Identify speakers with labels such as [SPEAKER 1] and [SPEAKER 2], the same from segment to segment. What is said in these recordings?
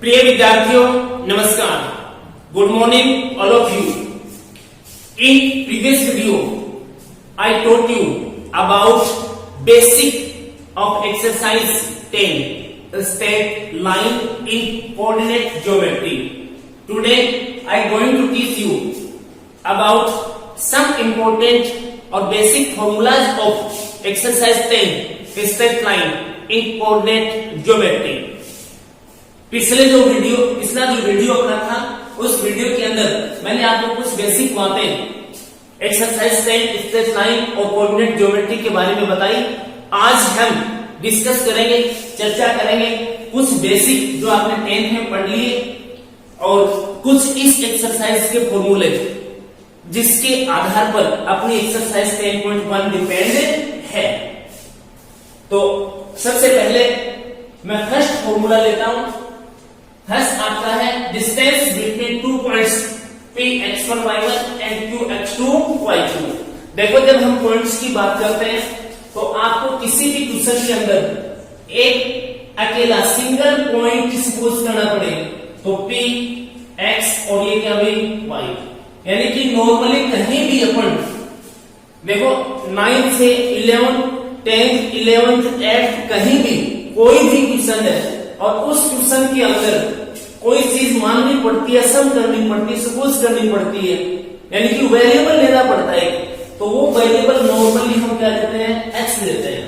[SPEAKER 1] प्रिय विद्यार्थियों नमस्कार. Good morning all of you. In previous video I taught you about basic of exercise 10 straight line in coordinate geometry. Today I am going to teach you about some important or basic formulas of exercise 10 straight line in coordinate geometry. पिछला जो video अपना था उस video के अंदर मैंने आपको कुछ बेसिक बातें एक्सरसाइज 10 स्ट्रेट लाइन और कोऑर्डिनेट ज्योमेट्री के बारे में बताई. आज हम डिस्कस करेंगे, चर्चा करेंगे कुछ बेसिक जो आपने 10th में पढ़ लिए और कुछ इस एक्सरसाइज के फॉर्मूले जिसके आधार पर अपनी एक्सरसाइज 10.1 डिपेंड है. तो सबसे पहले मैं फर्स्ट फॉर्मूला लेता हूं. फर्स्ट आपका है distance between 2 points P x1 y1 and Q x2 y2. देखो जब हम पॉइंट्स की बात करते हैं तो आपको किसी भी क्वेश्चन के अंदर एक अकेला सिंगल पॉइंट सपोज करना पड़े तो P x और ये क्या भी y, यानी कि नॉर्मली कहीं भी अपन देखो 9 से 11 10th 11th 8th कहीं भी कोई भी क्वेश्चन है और उस क्वेश्चन के अंदर कोई चीज माननी पड़ती है, सम करनी पड़ती है, सपोज करनी पड़ती है, यानी कि वेरिएबल लेना पड़ता है, तो वो वेरिएबल नॉर्मली हम क्या लेते हैं x लेते हैं.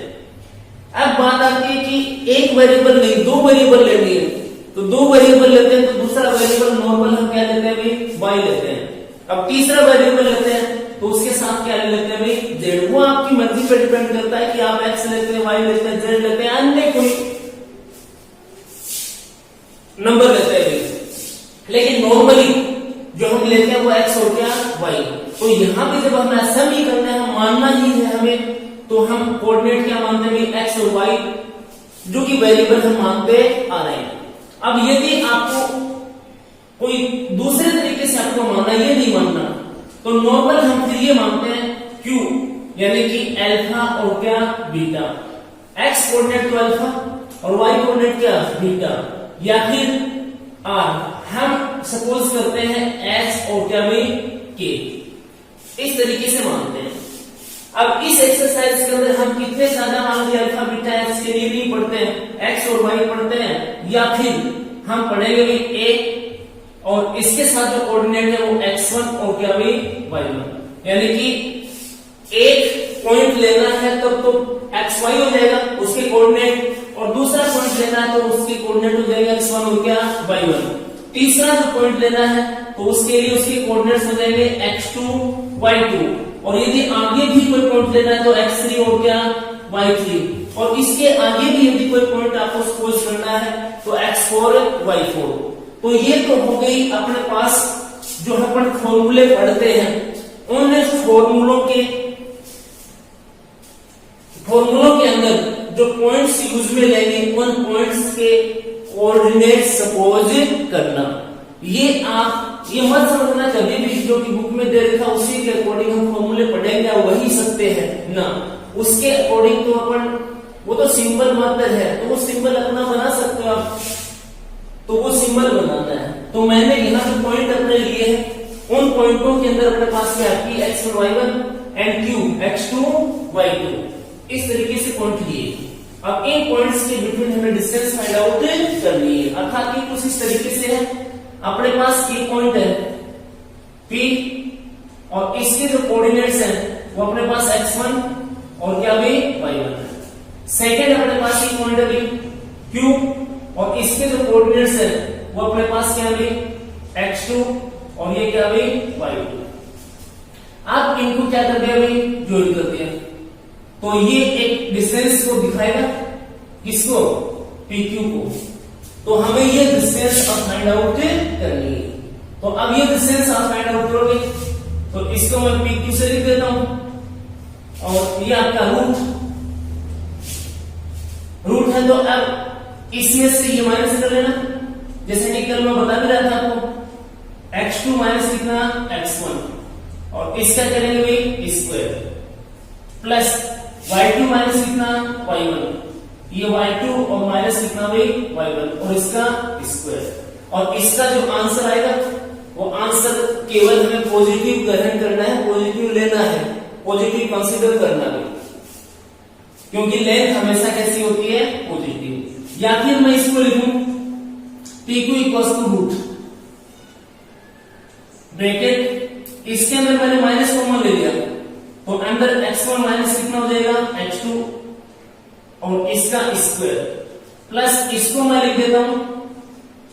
[SPEAKER 1] अब बात आती है कि एक वेरिएबल नहीं दो वेरिएबल लेनी है तो दो वेरिएबल लेते हैं, तो दूसरा वेरिएबल नॉर्मल हम क्या लेते हैं भाई y लेते हैं. अब तीसरा वेरिएबल लेते हैं तो उसके साथ क्या लेते हैं भाई z. वो आपकी मर्जी पे डिपेंड करता है कि आप x लेते हैं, y लेते हैं, z लेते हैं, अन्य कोई नंबर लेते हैं. लेकिन नॉर्मली जो हम लेते हैं वो x हो गया y. तो यहां पे जब हमें सम ही करना है, हम मानना ही है हमें, तो हम कोऑर्डिनेट क्या मानते हैं x और y जो कि वेरिएबल हम मानते आ रहे हैं. अब यदि आपको कोई दूसरे तरीके से आपको मानना, ये नहीं मानना, तो नॉर्मल हम फिर ये मानते हैं q यानी कि अल्फा और क्या बीटा. x कोऑर्डिनेट तो अल्फा और y कोऑर्डिनेट क्या बीटा, या फिर r हम सपोज करते हैं h और क्या भी k. इस तरीके से मानते हैं. अब इस एक्सरसाइज के अंदर हम कितने ज्यादा मान लिया अल्फा बीटा x के लिए नहीं पढ़ते हैं, x और y पढ़ते हैं, या फिर हम पढ़ेंगे भी a और इसके साथ जो कोऑर्डिनेट है वो x1 और क्या भी y1, यानी कि एक पॉइंट लेना है तब तो xy हो जाएगा उसके कोऑर्डिनेट, और दूसरा पॉइंट लेना है तो उसके कोऑर्डिनेट हो जाएगा x1 और क्या y1. तीसरा जो पॉइंट लेना है तो उसके लिए उसके कोऑर्डिनेट्स हो जाएंगे x2 y2, और यदि आगे भी कोई पॉइंट लेना है तो x3 और क्या y3, और इसके आगे भी यदि कोई पॉइंट आपको सपोज करना है तो x4 y4. तो ये तो हो गई अपने पास जो अपन फॉर्मूले पढ़ते हैं, उन फॉर्मूलों के अंदर जो पॉइंट्स यूज में लेंगे उन पॉइंट्स के कोऑर्डिनेट सपोज करना. ये आप ये मत समझना कभी भी जो कि बुक में दे रखा उसी के अकॉर्डिंग हम फॉर्मूले पढ़ेंगे वही सकते हैं ना. उसके अकॉर्डिंग तो अपन वो तो सिंबल मेथड है, तो वो सिंबल अपना बना सकते हो आप, तो वो सिंबल बनाना है. तो मैंने यहाँ जो पॉइंट अपने लिए हैं उन पॉइंटों के अंदर अपने पास क्या है P x1 y1 and Q x2 y2, इस तरीके से पॉइंट लिए. अब इन पॉइंट्स के बिटवीन हमें डिस्टेंस फाइंड आउट करनी है, अर्थात कि कुछ इस तरीके से है. अपने पास एक पॉइंट है P और इसके जो कोऑर्डिनेट्स हैं वो अपने पास x1 और क्या भी y1 है. सेकंड अपने पास एक पॉइंट है Q और इसके जो कोऑर्डिनेट्स हैं वो अपने पास क्या भी x2 और ये क्या भी y2. आप इनको क्या करते हैं भाई ज्वाइन करते हैं, तो ये एक डिस्टेंस को दिखाएगा, किसको PQ को. तो हमें ये डिस्टेंस अब फाइंड आउट करनी है. तो अब ये डिस्टेंस आप फाइंड आउट करोगे तो इसको मैं PQ से लिख देता हूं, और ये आपका रूट है. तो अब इसमें से ये माइनस कर लेना, जैसे कि कल मैं बता भी रहा था आपको x2 माइनस कितना x1, और इसका करेंगे भाई स्क्वायर, प्लस y2 माइनस कितना y1, ये y2 और माइनस कितना भाई y1 और इसका स्क्वायर. और इसका जो आंसर आएगा वो आंसर केवल हमें पॉजिटिव ग्रहण करना है, पॉजिटिव लेना है, पॉजिटिव कंसीडर करना है, क्योंकि लेंथ हमेशा कैसी होती है, पॉजिटिव। या फिर मैं इसको लिखूं PQ equals to root bracket, इसके अंदर मैंने माइनस कॉमन ले लिया तो अंदर x1 माइनस कितना हो जाएगा, x2 और इसका स्क्वायर प्लस इसको मैं लिख देता हूं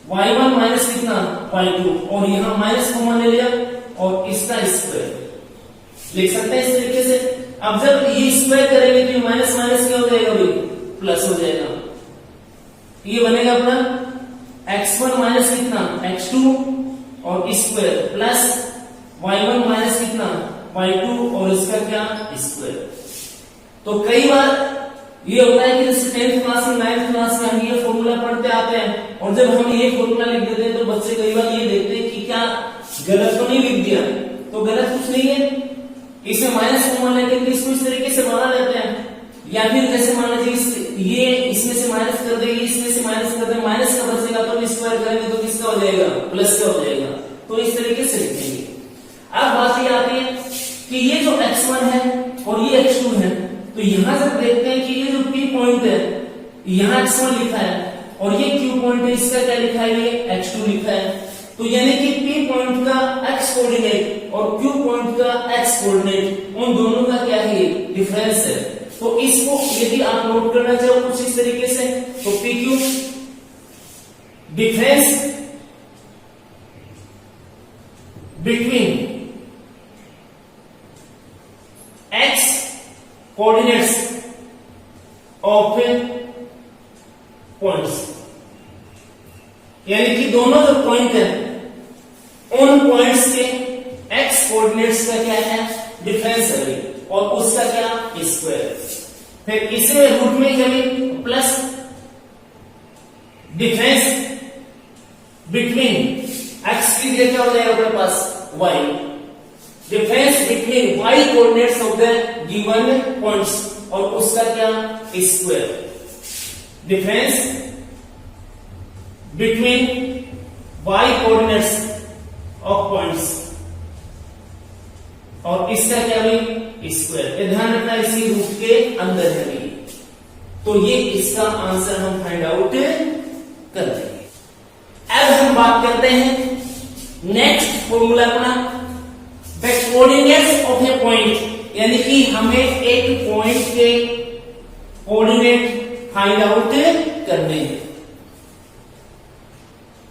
[SPEAKER 1] y1 माइनस कितना, y2 और यहां माइनस कॉमन ले लिया और इसका स्क्वायर लिख सकते हैं इस तरीके से। अब जब ये स्क्वायर करेंगे तो ये माइनस माइनस क्या हो जाएगा भाई, प्लस हो जाएगा। ये बनेगा अपना x1 माइनस कितना, x2 और स्क्वायर प्लस y1 माइनस कितना, y2 और इसका क्या, स्क्वायर। तो कई बार ये होता है कि जैसे 10th क्लास में 9th क्लास में हम ये फॉर्मूला पढ़ते आते हैं और जब हम ये फॉर्मूला लिख देते हैं तो बच्चे कई बार ये देखते हैं कि क्या गलत तो नहीं लिख दिया, तो गलत कुछ नहीं है, इसे माइनस कॉमन लेकर इसको इस तरीके से बना लेते हैं। या फिर जैसे मान लीजिए ये इसमें से माइनस कर देंगे, इसमें से माइनस कर देंगे, माइनस का बचेगा तो स्क्वायर करेंगे तो किसका हो जाएगा, प्लस का हो जाएगा, तो इस तरीके से लिखेंगे। अब बात ये आती है कि ये जो x1 है और ये x2 है, तो यहां जब देखते हैं कि ये जो P पॉइंट है यहां x1 लिखा है और ये Q पॉइंट है, इसका क्या लिखा है, ये x2 लिखा है, तो यानी कि P पॉइंट का x कोऑर्डिनेट और Q पॉइंट का x कोऑर्डिनेट उन दोनों का क्या है, डिफरेंस है। तो इसको यदि आप नोट करना चाहो कुछ इस तरीके से, तो PQ difference between x coordinates of points, यानी कि दोनों जो पॉइंट है उन पॉइंट्स के x कोऑर्डिनेट्स का क्या है, डिफरेंस है और उसका क्या, स्क्वायर। फिर इसे रूट में क्या प्लस डिफरेंस बिटवीन x की जगह क्या हो जाएगा अपने पास y, difference between y coordinates of the given points और उसका क्या, square. Difference between y coordinates of points और इसका क्या भी, स्क्वायर। ध्यान रखना इसी रूट के अंदर है भी, तो ये इसका आंसर हम फाइंड आउट कर देंगे। अब हम बात करते हैं नेक्स्ट फॉर्मूला अपना, the coordinates of A point, यानी कि हमें एक पॉइंट के कोऑर्डिनेट फाइंड आउट करने हैं।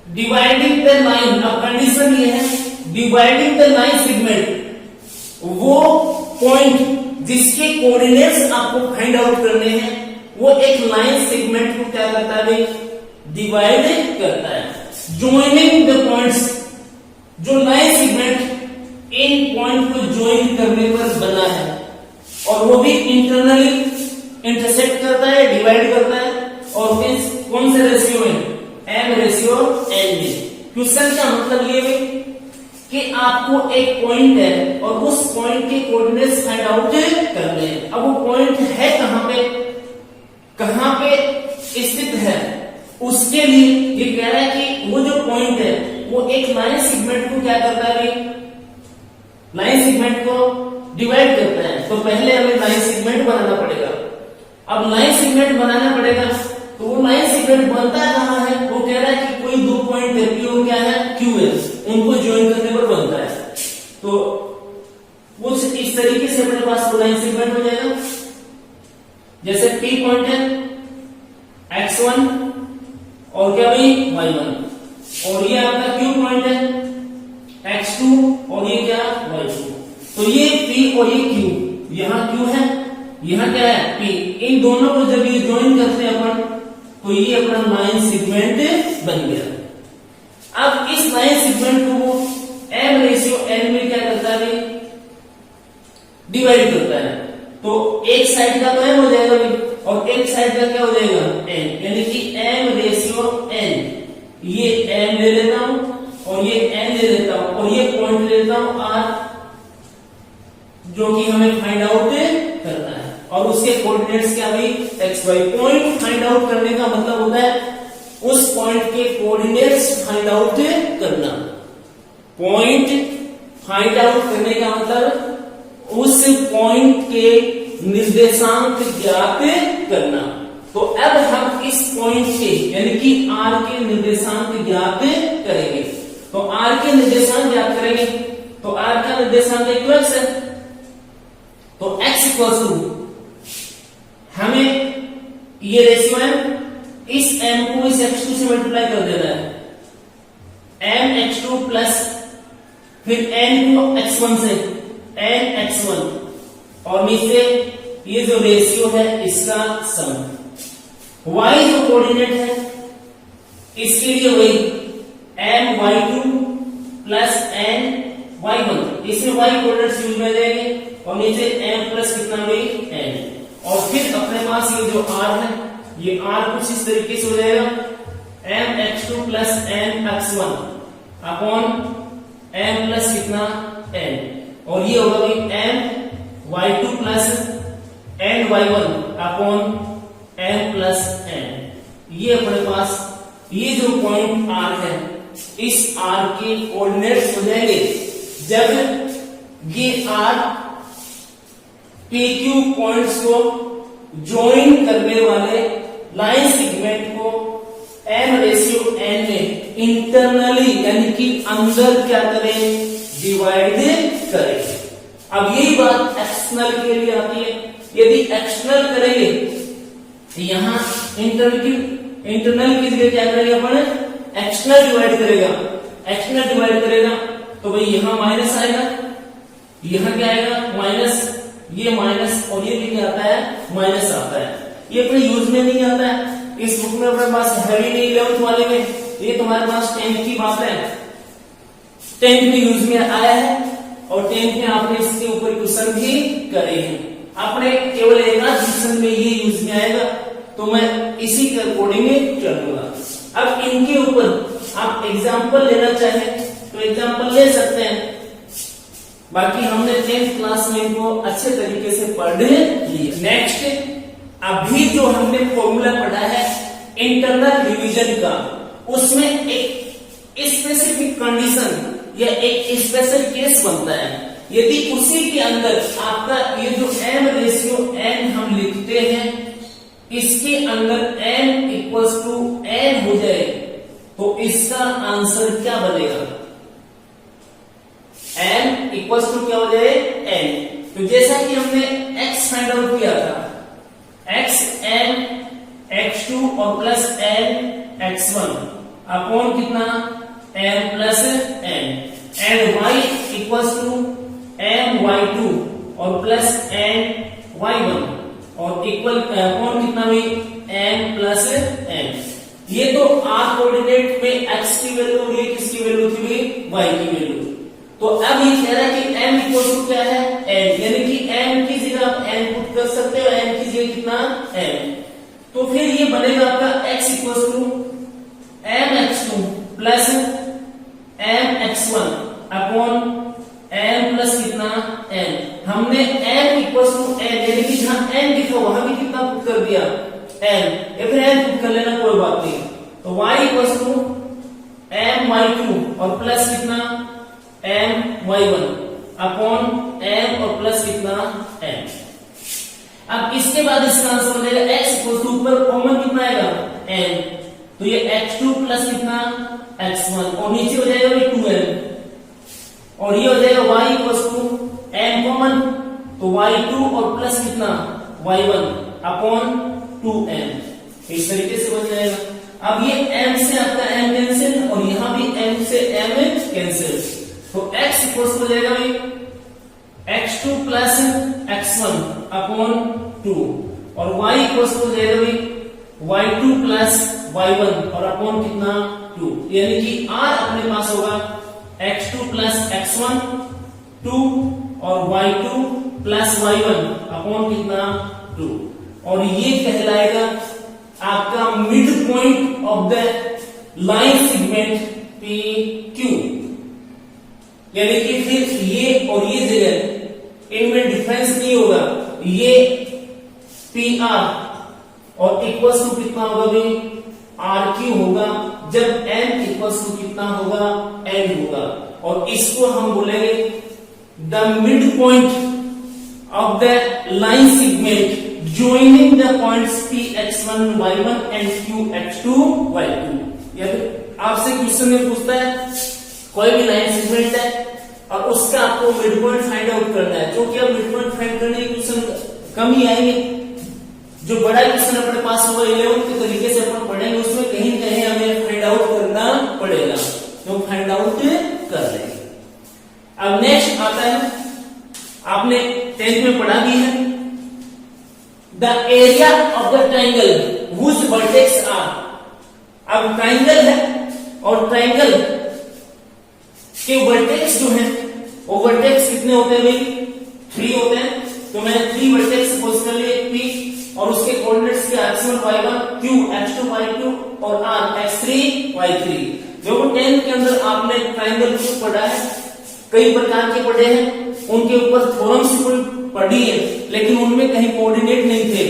[SPEAKER 1] डिवाइडिंग द लाइन, अब कंडीशन ये है डिवाइडिंग द लाइन सेगमेंट, वो पॉइंट जिसके कोऑर्डिनेट्स आपको फाइंड आउट करने हैं वो एक लाइन सेगमेंट को क्या करता है, डिवाइड करता है। ज्वाइनिंग द पॉइंट्स, जो लाइन सेगमेंट इन पॉइंट को ज्वाइन करने पर बना है और वो भी इंटरनली इंटरसेक्ट करता है, डिवाइड करता है, और कौन से रेशियो में, m रेशियो n में। क्वेश्चन का मतलब ये है कि आपको एक पॉइंट है और उस पॉइंट के कोऑर्डिनेट्स फाइंड आउट करने हैं। अब वो पॉइंट है कहां पे स्थित है, उसके लिए ये कह रहा है कि वो जो पॉइंट है वो एक लाइन सेगमेंट को क्या करता है, लाइन सेगमेंट को डिवाइड करता है। तो पहले हमें लाइन सेगमेंट बनाना पड़ेगा। अब लाइन सेगमेंट बनाना पड़ेगा तो वो लाइन सेगमेंट बनता कहां है, वो कह रहा है कि कोई दो पॉइंट है, P क्या है, Q है, उनको ज्वाइन करने पर बनता है। तो कुछ इस तरीके से अपने पास लाइन सेगमेंट हो जाएगा, जैसे P पॉइंट है x1 और क्या भाई y1, और ये आपका Q पॉइंट है x2 और ये क्या y2। तो ये P और ये Q, यहां Q है, यहां क्या है P, इन दोनों को जब ये ज्वाइन करते हैं अपन तो ये अपना लाइन सेगमेंट बन गया। अब इस लाइन सेगमेंट को वो m रेशियो n में क्या करता है, डिवाइड करता है। तो एक साइड का तो m हो जाएगा भाई और एक साइड का क्या हो जाएगा n, यानी कि m रेशियो n, ये m ले लेता हूं और ये n ले लेता हूं और ये पॉइंट ले लेता हूं r, जो कि हमें फाइंड आउट करना है, और उसके कोऑर्डिनेट्स क्या भाई xy। पॉइंट फाइंड आउट करने का मतलब होता है उस पॉइंट के कोऑर्डिनेट्स फाइंड आउट करना। पॉइंट फाइंड आउट करने का मतलब उस पॉइंट के निर्देशांक ज्ञात करना। तो अब हम इस पॉइंट के यानी कि r के निर्देशांक ज्ञात करेंगे। तो r के निर्देशांक ज्ञात करेंगे तो r का निर्देशांक x है। तो x इक्वल टू हमें ये रेशियो m, इस m को इस x2 से मल्टीप्लाई कर देना है। m x2 प्लस फिर n को x1 से n x1 और नीचे ये जो रेशियो है इसका सम। y जो कोऑर्डिनेट है इसके लिए वही m y2 plus n y1, इसमें y कोऑर्डिनेट्स यूज में जाएंगे और नीचे m प्लस कितना हुई n, और फिर अपने पास ये जो r है ये r कुछ इस तरीके से हो जाएगा m x2 plus n x1 upon m plus कितना n, और ये होगा भाई m y2 plus n y1 upon m plus n। ये अपने पास ये जो पॉइंट r है इस r के कोऑर्डिनेट्स हो जाएंगे जब ये r PQ पॉइंट्स को ज्वाइन करने वाले लाइन सेगमेंट को m रेशियो n में इंटरनली यानी कि अंदर क्या करें डिवाइड करें। अब यही बात एक्सटर्नल के लिए आती है। यदि एक्सटर्नल करेंगे यहां इंटरनल की जगह क्या करेंगे अपन एक्सटर्नल डिवाइड करेगा। एक्सटर्नल डिवाइड करेगा तो भाई यहां माइनस आएगा, यहां क्या आएगा माइनस, ये माइनस और ये भी क्या आता है माइनस आता है। ये अपने यूज में नहीं आता है, इस बुक में अपने पास है भी नहीं 11th वाले में, ये तुम्हारे पास 10th की बात है। 10th में यूज में आया है और 10th में आपने इसके ऊपर क्वेश्चन भी करे हैं। आपने केवल एक क्वेश्चन में ये यूज में आएगा तो मैं इसी के अकॉर्डिंग चलूंगा। अब इनके ऊपर आप एग्जाम्पल लेना चाहें तो एग्जाम्पल ले सकते हैं, बाकी हमने 10th क्लास में इनको अच्छे तरीके से पढ़ लिया। नेक्स्ट अभी जो हमने फॉर्मूला पढ़ा है इंटरनल डिवीजन का, उसमें एक स्पेसिफिक कंडीशन या एक स्पेशल केस बनता है। यदि उसी के अंदर आपका ये जो m रेशियो n हम लिखते हैं इसके अंदर n इक्वल्स टू n हो जाए तो इसका आंसर क्या बनेगा, n इक्वल्स टू क्या हो जाए n। तो जैसा कि हमने x फाइंड आउट किया था, x n x2 और प्लस n x1 अपॉन कितना m plus n, and y equals to m y2 और प्लस n y1 और इक्वल अपॉन कितना हुई m प्लस n। ये तो r कोऑर्डिनेट में x की वैल्यू और ये किसकी वैल्यू थी y की वैल्यू। तो अब ये कह रहा है कि m इक्वल टू क्या है n, यानी कि m की जगह आप n पुट कर सकते हो, n की जगह कितना m। तो फिर ये बनेगा आपका x equal to m x2 plus m x1 upon m plus कितना n। हमने m इक्वल टू n यानी कि जहां n लिखा वहां भी कितना पुट कर दिया n, या फिर n पुट कर लेना कोई बात नहीं। तो y equal to m y2 और प्लस कितना m y1 अपॉन m और प्लस कितना n। अब इसके बाद इसका आंसर हो जाएगा x इक्वल टू ऊपर कॉमन कितना आएगा n, तो ये x2 प्लस कितना x1 और नीचे हो जाएगा 2n और ये हो जाएगा y equal to n common तो y2 और प्लस कितना y1 अपॉन 2n। इस तरीके से बन जाएगा। अब ये m से आपका m कैंसिल और यहां भी m से m कैंसिल, तो x इक्वल हो जाएगा भाई x2 प्लस x1 अपॉन 2 और y इक्वल हो जाएगा भाई y2 प्लस y1 और अपॉन कितना 2, यानी कि r अपने पास होगा x2 प्लस x1 2 और y2 प्लस y1 अपॉन कितना 2, और ये कहलाएगा आपका mid point of the line segment PQ। यानी कि फिर ये और ये जगह इनमें डिफरेंस नहीं होगा, ये PR और इक्वल्स टू कितना होगा भाई RQ होगा जब n इक्वल्स टू कितना होगा, n होगा। और इसको हम बोलेंगे the mid point of the line segment joining the points P(x1, y1) and Q(x2, y2)। या फिर आपसे क्वेश्चन में पूछता है कोई भी लाइन सेगमेंट है और उसका आपको मिड पॉइंट फाइंड आउट करना है, क्योंकि अब मिड पॉइंट फाइंड करने के क्वेश्चन कम ही आएंगे। जो बड़ा क्वेश्चन अपने पास होगा 11th के तरीके से अपन पढ़ेंगे, उसमें कहीं न कहीं हमें फाइंड आउट करना पड़ेगा, तो फाइंड आउट कर लेंगे। अब नेक्स्ट आता है, आपने 10th में पढ़ा भी है, the area of the triangle whose vertex are. अब ट्राइंगल है और ट्राइंगल के वर्टेक्स जो है वो वर्टेक्स कितने होते हैं भाई, 3 होते हैं। तो मैंने 3 वर्टेक्स सपोज कर लिए P और उसके कोऑर्डिनेट्स के x1 y1, Q x2 y2 और R x3 y3। जो 10 के अंदर आपने ट्राइंगल को पढ़ा है, कई प्रकार के पढ़े हैं, उनके ऊपर थ्योरम्स पढ़ी है, लेकिन उनमें कहीं कोऑर्डिनेट नहीं थे।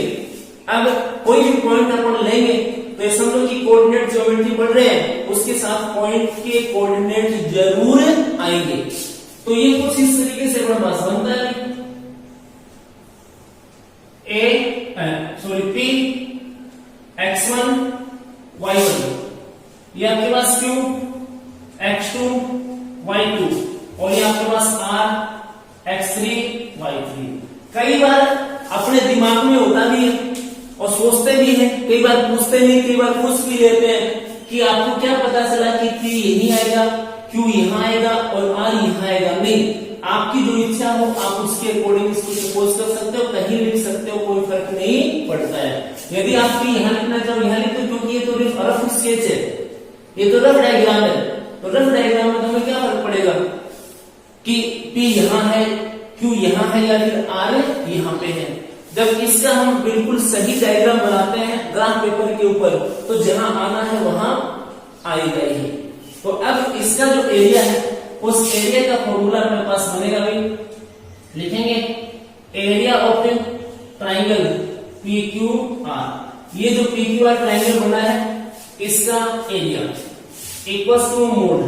[SPEAKER 1] अब कोई भी पॉइंट अपन लेंगे तो समझो कि कोऑर्डिनेट ज्योमेट्री पढ़ रहे हैं, उसके साथ पॉइंट के कोऑर्डिनेट जरूर आएंगे। तो ये कुछ इस तरीके से अपने पास बनता है, P x1 y1, ये आपके पास Q x2 y2 और ये आपके पास R x3 y3। कई बार अपने दिमाग में होता भी है और सोचते भी हैं, कई बार पूछते नहीं, कई बार पूछ भी लेते हैं कि आपको क्या पता चला कि P यही आएगा, Q यहाँ आएगा और R यहाँ आएगा। नहीं, आपकी जो इच्छा हो आप उसके अकॉर्डिंग इसको सपोज कर सकते हो, कहीं लिख सकते हो, कोई फर्क नहीं पड़ता है। यदि आप P यहाँ लिखना चाहो यहाँ लिख दो, क्योंकि ये तो रफ स्केच है, ये तो रफ डायग्राम है। तो रफ डायग्राम में तुम्हें क्या फर्क पड़ेगा कि P यहाँ है, Q यहाँ है या फिर R यहाँ पे है। जब इसका हम बिल्कुल सही डायग्राम बनाते हैं ग्राफ पेपर के ऊपर, तो जहां आना है वहां आएगा ही। तो अब इसका जो एरिया है, उस एरिया का फॉर्मूला अपने पास बनेगा भाई, लिखेंगे एरिया ऑफ ट्राइंगल PQR। ये जो PQR ट्राइंगल बना है, इसका एरिया इक्वल्स टू मोड,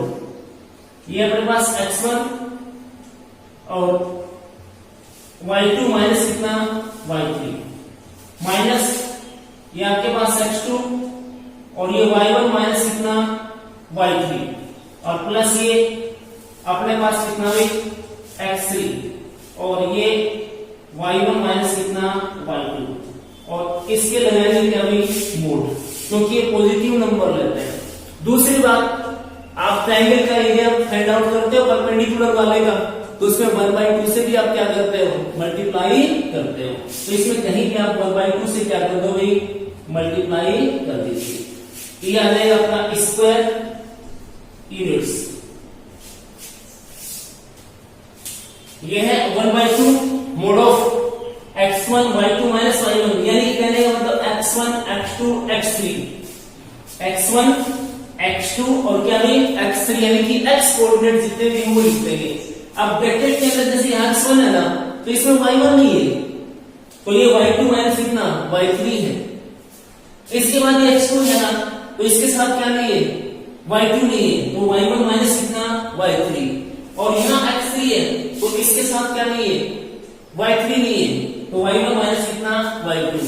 [SPEAKER 1] ये अपने पास x1 और y2 माइनस कितना y3 माइनस ये आपके पास x2 और ये y1 माइनस कितना y3 और प्लस ये अपने पास कितना भी x3 और ये y1 माइनस कितना y2 और इसके लगाएंगे क्या भी मोड, क्योंकि ये पॉजिटिव नंबर लेते हैं। दूसरी बात, आप ट्रायंगल का एरिया फाइंड आउट करते हो परपेंडिकुलर वाले का, तो उसमें 1/2 से भी आप क्या करते हो, मल्टीप्लाई करते हो। तो इसमें कहीं भी आप 1/2 से क्या कर दो भाई, मल्टीप्लाई कर दीजिए। ये आ जाएगा अपना स्क्वायर यूनिट्स, ये है 1/2 mode of x1 y2 minus y1, यानी कहने का मतलब x1 x2 x3, x1 x2 और क्या नहीं x3, यानी कि x कोऑर्डिनेट जितने भी वो लिख देंगे। अब ब्रैकेट के अंदर जैसे x1 है ना, तो इसमें y1 नहीं है, तो ये y2 माइनस कितना y3 है। इसके बाद ये x2 है ना, तो इसके साथ क्या नहीं है, y2 नहीं है, तो y1 माइनस कितना y3। और यहाँ x3 है, तो इसके साथ क्या नहीं है, y3 नहीं है, तो y1 माइनस कितना y2।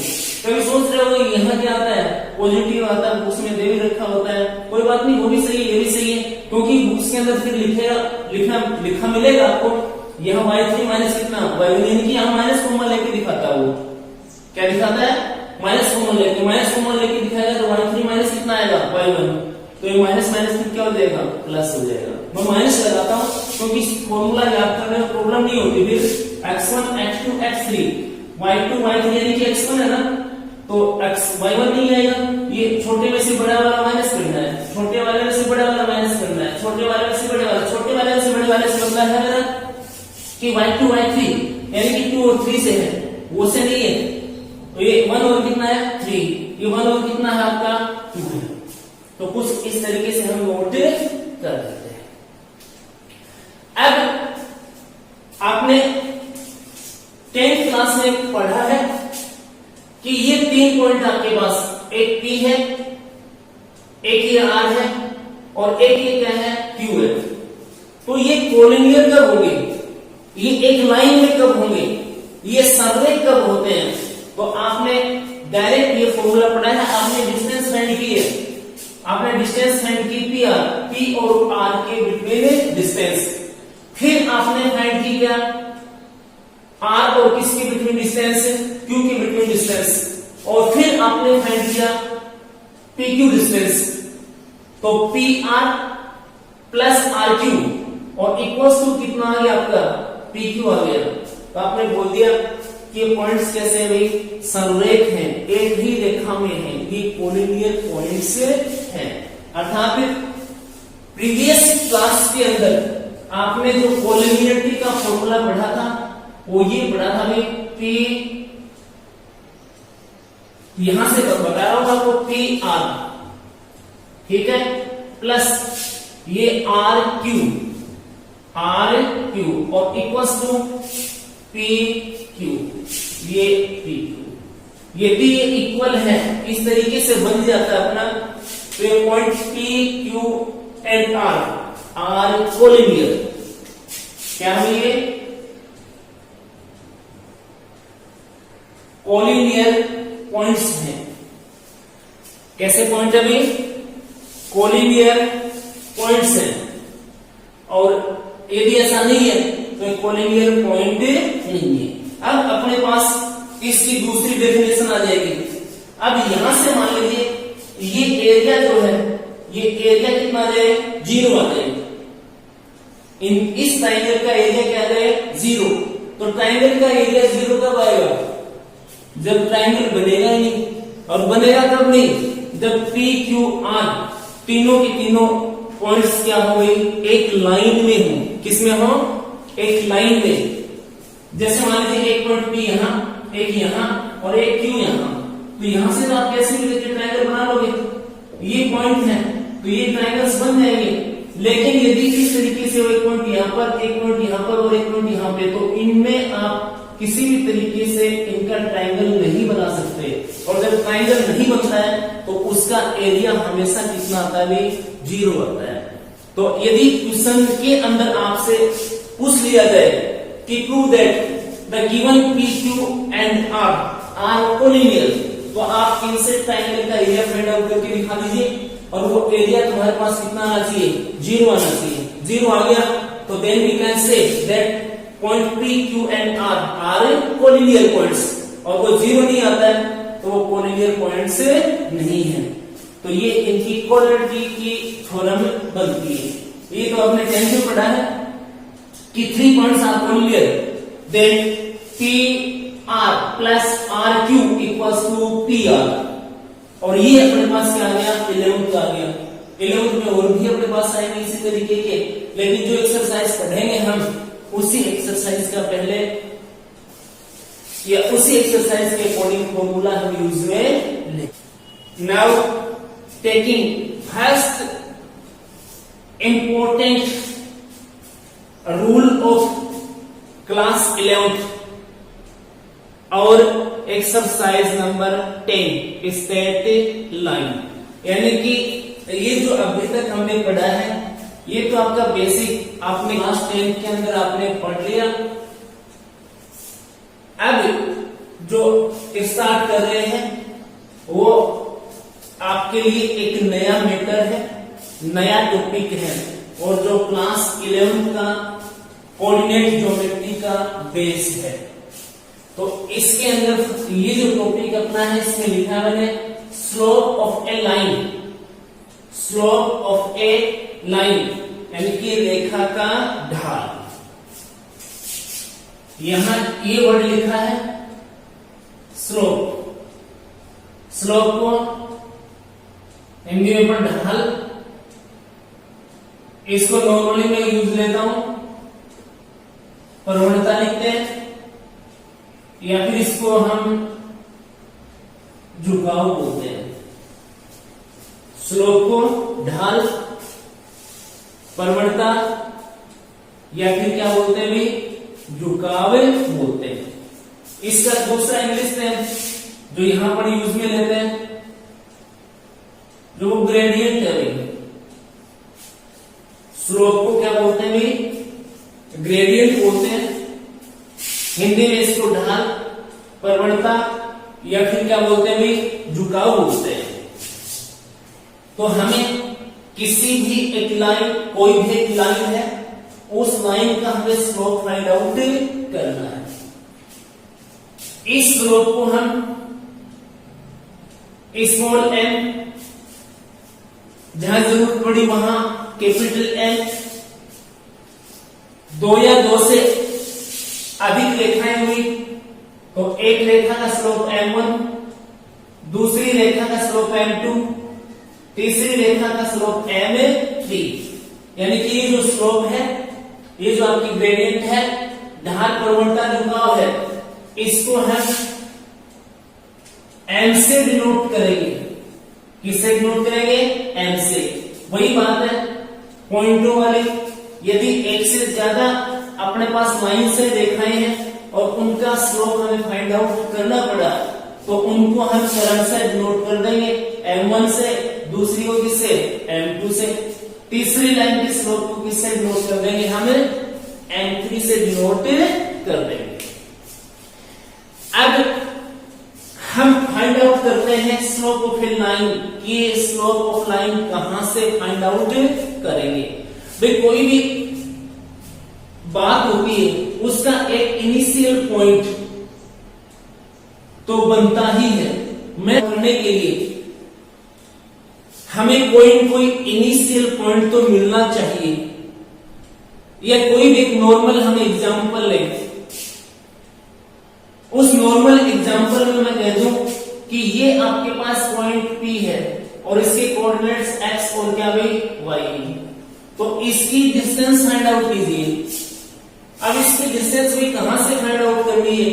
[SPEAKER 1] कभी सोच रहे हो यहाँ क्या आता है, पॉजिटिव आता है, बुक्स में दे भी रखा होता है, कोई बात नहीं, वो भी सही है, ये भी सही है, क्योंकि बुक्स के अंदर फिर लिखा मिलेगा आपको, यहाँ y3 माइनस कितना y1, यानी कि यहाँ माइनस कॉमन लेके दिखाता है। वो क्या दिखाता है, माइनस कॉमन लेके दिखाएगा, तो y3 माइनस कितना आएगा y1, तो ये माइनस माइनस फिर क्या हो जाएगा, प्लस हो जाएगा। मैं माइनस लगाता हूँ क्योंकि फॉर्मूला याद करने में प्रॉब्लम नहीं होती। फिर x1 x2 x3 y2 y3 यानी कि x1 है ना, तो y1 नहीं आएगा, ये छोटे में से बड़ा वाला माइनस करना है, छोटे वाले में से बड़ा वाला माइनस करना है, छोटे वाले में से बड़े वाला, छोटे वाले में से बड़े वाले से मतलब है मेरा कि y2 y3 यानी कि 2 और 3 से है, वो से नहीं है, तो ये 1 और कितना है 3, ये 1 और कितना है आपका 2 है। तो कुछ इस तरीके से हम नोट कर देते हैं। अब आपने 10th क्लास में पढ़ा है कि ये 3 पॉइंट आपके पास, एक P है, एक ये R है और एक ये क्या है Q है। तो ये कोलिनियर कब होंगे, ये एक लाइन में कब होंगे, ये संरेख कब होते हैं। तो आपने डायरेक्ट ये फॉर्मूला पढ़ा है, आपने डिस्टेंस फाइंड की है, आपने डिस्टेंस फाइंड की P और R के बिटवीन डिस्टेंस। फिर आपने फाइंड की क्या, R और किसके बिटवीन डिस्टेंस, Q के बिटवीन डिस्टेंस। और फिर आपने फाइंड किया PQ डिस्टेंस। तो PR प्लस RQ और इक्वल्स टू कितना आ गया आपका PQ आ गया। तो आपने बोल दिया कि पॉइंट्स कैसे हैं भाई, संरेख हैं, एक ही रेखा में हैं, ये कोलिनियर पॉइंट्स हैं। अर्थात प्रीवियस क्लास के अंदर आपने जो कोलिनियरिटी का फॉर्मूला पढ़ा था वो ये पढ़ा था भाई P, यहां से बता रहा हूं आपको PR, ठीक है, प्लस ये RQ और इक्वल्स टू PQ, ये PQ। यदि ये इक्वल है, इस तरीके से बन जाता है अपना, तो ये point PQ and R collinear, क्या है ये कोलिनियर पॉइंट्स हैं। कैसे पॉइंट है भाई, कोलिनियर पॉइंट्स हैं। और यदि ऐसा नहीं है तो कोलिनियर पॉइंट नहीं है। अब अपने पास इसकी दूसरी डेफिनेशन आ जाएगी। अब यहां से मान लीजिए ये एरिया जो है, ये एरिया कितना आ जाए, 0 आ जाए। इस ट्राइंगल का एरिया क्या आ जाए, 0। तो ट्राइंगल का एरिया 0 कब आएगा, जब ट्राइंगल बनेगा ही नहीं। और बनेगा कब नहीं, जब PQR तीनों की तीनों पॉइंट्स क्या हो गई, एक लाइन में हो। किसमें हो, एक लाइन में। जैसे मान लीजिए एक पॉइंट P यहां, एक यहां और एक Q यहां। तो यहां से तो आप कैसे भी लेके ट्रायंगल बना लोगे, ये पॉइंट है तो ये ट्रायंगल्स बन जाएंगे। लेकिन यदि इस तरीके से एक पॉइंट यहां पर, एक पॉइंट यहां पर और एक पॉइंट यहां पे, तो इनमें आप किसी भी तरीके से इनका ट्रायंगल नहीं बना सकते। और जब ट्रायंगल नहीं बनता है तो उसका एरिया हमेशा कितना आता है, 0 आता है। तो यदि क्वेश्चन के अंदर आपसे पूछ लिया जाए कि prove that the given PQ and R are collinear, तो आप इनसे ट्रायंगल का एरिया फाइंड आउट करके दिखा दीजिए। और वो एरिया तुम्हारे पास कितना आना चाहिए, 0 आना चाहिए। 0 आ गया तो then we can say that point PQ and R are collinear points. और वो 0 नहीं आता है तो वो कोलिनियर पॉइंट्स नहीं है। तो ये इनकी कोलिनिटी की थ्योरम बनती है। ये तो आपने 10th में पढ़ा है कि 3 points are collinear, then PR plus RQ equals to PR। और ये अपने पास क्या आ गया, 11th आ गया। 11th में और भी अपने पास आएंगे इसी तरीके के, लेकिन जो एक्सरसाइज पढ़ेंगे हम उसी एक्सरसाइज का पहले या उसी एक्सरसाइज के अकॉर्डिंग फॉर्मूला हम यूज में लें। Now taking first important rule of class 11th और एक्सरसाइज नंबर 10 स्ट्रेट लाइन। यानी कि ये जो अभी तक हमने पढ़ा है ये तो आपका बेसिक आपने क्लास 10 के अंदर आपने पढ़ लिया। अब जो स्टार्ट कर रहे हैं वो आपके लिए एक नया मैटर है, नया टॉपिक है, और जो क्लास 11 का कोऑर्डिनेट ज्योमेट्री का बेस है। तो इसके अंदर ये जो टॉपिक अपना है इसमें लिखा है मैंने slope of A line, slope of A line यानी कि रेखा का ढाल। यहां ये वर्ड लिखा है स्लोप, स्लोप को हिंदी में पर ढाल, इसको नॉर्मली मैं यूज लेता हूं प्रवणता लिखते हैं, या फिर इसको हम झुकाव बोलते हैं। स्लोप को ढाल, प्रवणता या फिर क्या बोलते हैं भी, झुकाव बोलते हैं। इसका दूसरा इंग्लिश में जो यहां पर यूज में लेते हैं, जो ग्रेडियंट स्लोप को क्या बोलते हैं भाई? ग्रेडियंट बोलते हैं। हिंदी में इसको ढाल, प्रवणता या फिर क्या बोलते हैं भाई? झुकाव बोलते हैं। तो हमें किसी भी एक लाइन, कोई भी एक लाइन है, उस लाइन का हमें स्लोप फाइंड आउट करना है। इस स्लोप को हम स्मॉल एम, जहां जरूरत पड़ी वहां कैपिटल एम, दो या दो से अधिक रेखाएं हुई तो एक रेखा का स्लोप m1, दूसरी रेखा का स्लोप m2, तीसरी रेखा का स्लोप m3। यानी कि ये जो स्लोप है, ये जो आपकी ग्रेडियंट है, ढाल, प्रवणता, झुकाव है, इसको हम m से डिनोट करेंगे। किससे डिनोट करेंगे? m से। वही बात है पॉइंटों वाली, यदि एक से ज्यादा अपने पास लाइन से रेखाएं हैं और उनका स्लोप हमें फाइंड आउट करना पड़ा तो उनको हम सरल से डिनोट कर देंगे, m1 से, दूसरी को किससे? m2 से, तीसरी लाइन के स्लोप को किससे डिनोट कर देंगे? हमें m3 से डिनोट कर देंगे। अब हम फाइंड आउट करते हैं स्लोप ऑफ ए लाइन। ये स्लोप ऑफ लाइन कहां से फाइंड आउट करेंगे? भाई कोई भी बात होती है उसका एक इनिशियल पॉइंट तो बनता ही है। मैं करने के लिए हमें कोई न कोई इनिशियल पॉइंट तो मिलना चाहिए, या कोई भी एक नॉर्मल हम एग्जांपल लें। उस नॉर्मल एग्जांपल में मैं कह दूं कि ये आपके पास पॉइंट P है और इसके कोऑर्डिनेट्स x और क्या भाई? y। तो इसकी डिस्टेंस फाइंड आउट कीजिए। अब इसकी डिस्टेंस भी कहां से फाइंड आउट करनी है?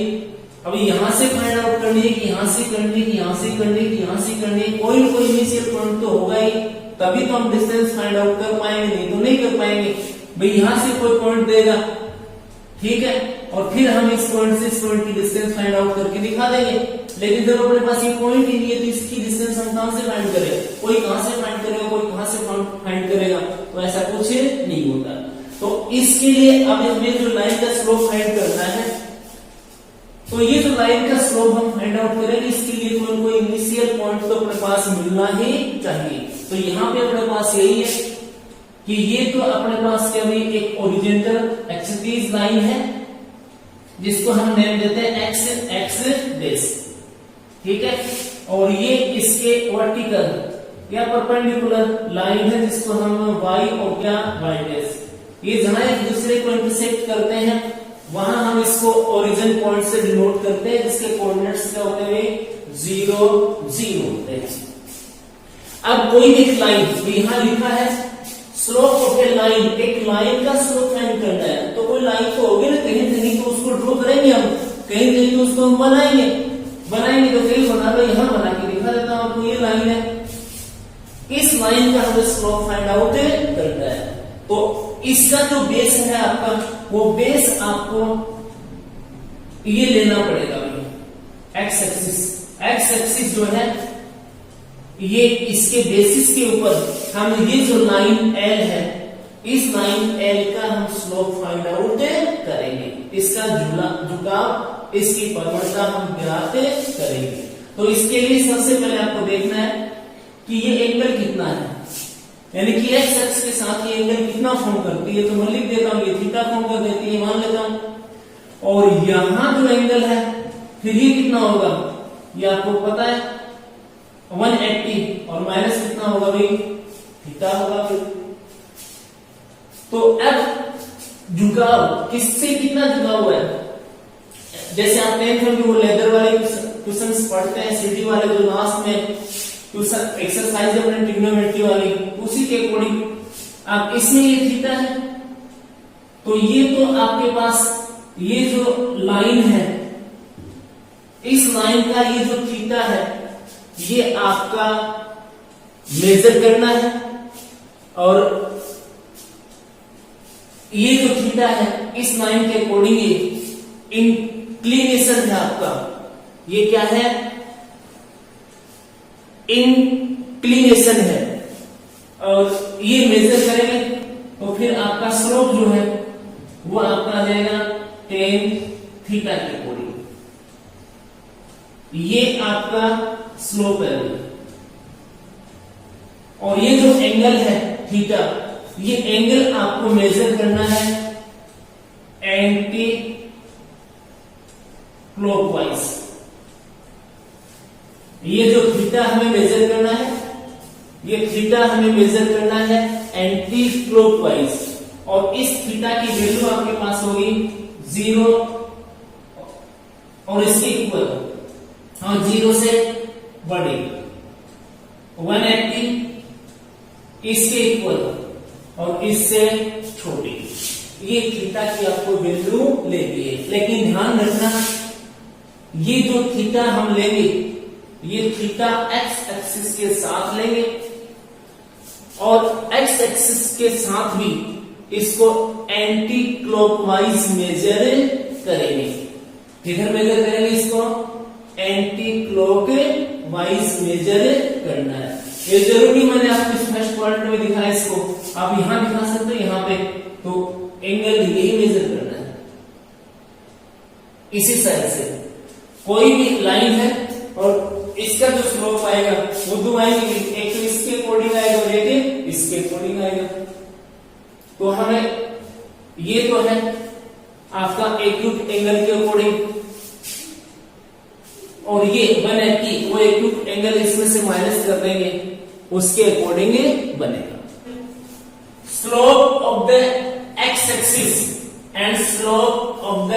[SPEAKER 1] अभी यहां से फाइंड आउट करनी है कि यहां से करनी है कि यहां से करनी है कि यहां से करनी है? कोई ना कोई इनिशियल पॉइंट तो होगा ही, तभी तो हम डिस्टेंस फाइंड आउट कर पाएंगे, नहीं तो नहीं कर पाएंगे। भाई यहां से कोई पॉइंट देगा, ठीक है, और फिर हम इस पॉइंट से इस पॉइंट की डिस्टेंस फाइंड आउट करके दिखा देंगे। लेकिन जब अपने पास ये पॉइंट ही नहीं है तो इसकी डिस्टेंस हम कहां से फाइंड करें? कोई कहां से फाइंड करेगा, कोई कहां से फाइंड करेगा? तो ऐसा कुछ नहीं होता। तो इसके लिए अब हमें जो लाइन का स्लोप फाइंड करना है, तो ये जो लाइन का स्लोप हम फाइंड आउट करेंगे, इसके लिए कोई इनिशियल पॉइंट तो अपने पास मिलना ही चाहिए। तो यहाँ पे अपने पास यही है कि ये तो अपने पास क्या भाई? एक ओरिजेंटल एक्सिस लाइन है जिसको हम नेम देते हैं एक्स बेस, ठीक है, और ये इसके वर्टिकल या परपेंडिकुलर लाइन है जिसको हम y और क्या y बेस। ये जहां एक दूसरे को इंटरसेक्ट करते हैं वहां हम इसको ओरिजिन पॉइंट से डिनोट करते हैं, जिसके कोऑर्डिनेट्स क्या होते हैं? 0 0 होते हैं। अब कोई एक लाइन यहां लिखा है स्लोप ऑफ ए लाइन, एक लाइन का स्लोप फाइंड करना है, तो कोई लाइन तो होगी ना, कहीं कहीं तो उसको ड्रॉ करेंगे हम, कहीं कहीं तो उसको हम बनाएंगे तो फिर बना लो, यहां बना के दिखा देता हूं आपको। ये लाइन है, इस लाइन का हमें स्लोप फाइंड आउट करना है। तो इसका जो बेस है आपका, वो बेस आपको ये लेना पड़ेगा एक्स एक्सिस जो है, ये इसके बेसिस के ऊपर हम ये जो लाइन L है, इस लाइन L का हम स्लोप फाइंड आउट करेंगे। इसका झुकाव, इसकी प्रवणता हम ज्ञात करेंगे। तो इसके लिए सबसे पहले आपको देखना है कि ये एंगल कितना है, यानी कि एक्स एक्स के साथ ये एंगल कितना फॉर्म करती है। तो मैं लिख देता हूं, ये थीटा फॉर्म कर देती है, मान लेता हूं। और यहां जो एंगल है फिर ये कितना होगा, ये आपको पता है 180, और माइनस कितना होगा भाई? थीटा होगा फिर। तो अब झुकाव किससे कितना झुकाव है? जैसे आप 10th में वो लेदर वाले क्वेश्चंस पढ़ते हैं, सिटी वाले जो लास्ट में क्वेश्चन एक्सरसाइज अपने ट्रिग्नोमेट्री वाली, उसी के अकॉर्डिंग आप इसमें ये थीटा है, तो ये तो आपके पास ये जो लाइन है, इस लाइन का ये जो थीटा है, ये आपका मेजर करना है। और ये जो थीटा है इस लाइन के अकॉर्डिंग इंक्लिनेशन है आपका, ये क्या है? इंक्लिनेशन है, और ये मेजर करेंगे तो फिर आपका स्लोप जो है वो आपका आ जाएगा tan थीटा के अकॉर्डिंग। ये आपका स्लोप है। और ये जो एंगल है थीटा, ये एंगल आपको मेजर करना है एंटी क्लॉकवाइज। ये जो थीटा हमें मेजर करना है, ये थीटा हमें मेजर करना है एंटी क्लॉकवाइज। और इस थीटा की वैल्यू आपके पास होगी 0 और इसके इक्वल, और 0 से बड़ी 180 इसके इक्वल और इससे छोटी। ये थीटा की आपको वैल्यू लेनी है। लेकिन ध्यान रखना, ये जो थीटा हम लेंगे ये थीटा एक्स एक्सिस के साथ लेंगे और एक्स एक्सिस के साथ भी इसको एंटी क्लॉकवाइज मेजर करेंगे। किधर मेजर करेंगे इसको? एंटी क्लॉकवाइज मेजर करना है। ये जरूरी मैंने आपको इस फर्स्ट क्वाड्रेंट में दिखाया, इसको आप यहां दिखा सकते हो यहां पे। तो एंगल यही मेजर करना है। इसी साइड से कोई भी लाइन है और इसका जो स्लोप आएगा वो दो आएंगे, एक तो इसके अकॉर्डिंग आएगा और एक इसके अकॉर्डिंग आएगा। तो हमें ये तो है आपका एक्यूट एंगल के अकॉर्डिंग, और ये 180 वो एक्यूट एंगल इसमें से माइनस कर देंगे, उसके अकॉर्डिंग बनेगा। Slope of the X axis and slope of the